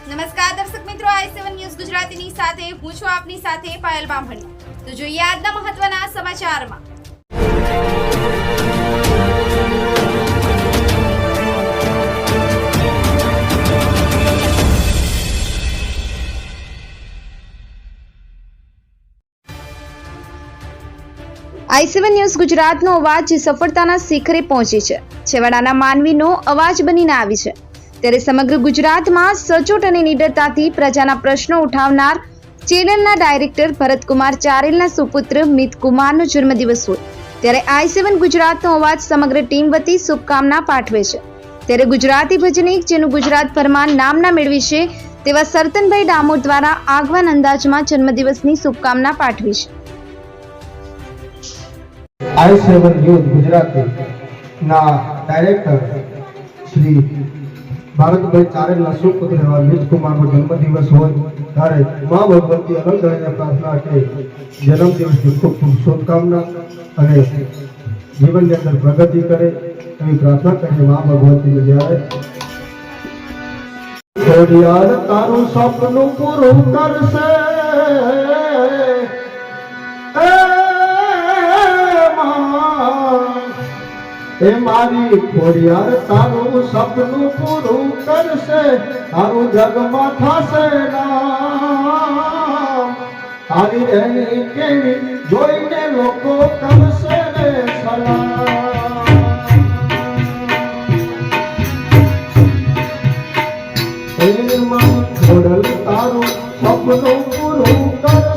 નમસ્કાર દર્શક મિત્રો, i7 ન્યૂઝ ગુજરાતીની સાથે હું છું આપની સાથે પાયલ બામણી। તો જોઈએ આજના મહત્વના સમાચારમાં। i7 ન્યૂઝ ગુજરાતનો અવાજ સફળતાના શિખરે પહોંચી છે। છેવાડાના માનવીનો અવાજ બનીને આવી છે, ત્યારે સમગ્ર ગુજરાતમાં સચોટ અને નિડરતાથી પ્રજાના પ્રશ્નો ઉઠાવનાર ચેનલના ડાયરેક્ટર ભરતકુમાર ચારેલના સુપુત્ર મિતકુમારનો જન્મદિવસ હોય ત્યારે i7 ગુજરાતનો અવાજ સમગ્ર ટીમ વતી શુભકામના પાઠવે છે। ત્યારે ગુજરાતી ભજનિક જેનું ગુજરાતભરમાં નામના મેળવી છે તેવા સરતનભાઈ ડામોર દ્વારા આગવાન અંદાજમાં જન્મદિવસની શુભકામના પાઠવી છે। i7 ન્યૂઝ ગુજરાતી ના ડાયરેક્ટર શ્રી ભારતભાઈ ચારેલના સુપુત્ર એવા મિતકુમારનો જન્મદિવસ હોય ત્યારે મા ભગવતી અનંત પ્રાર્થના કે જન્મદિવસની ખૂબ ખૂબ શુભકામના અને જીવનની અંદર પ્રગતિ કરે એવી પ્રાર્થના કરીએ મા ભગવતીને। જ્યારે ખોડિયાર તારું સપનું પૂરું કરશે, એ મારી ખોડિયાર તારું સપનું પૂરું કરશે, તારું જગમાં થશે નામ, તારી એની કેવી જોઈને લોકો કરશે ને સલામ। એ મારી ખોડલ તારું સપનું પૂરું કરશે,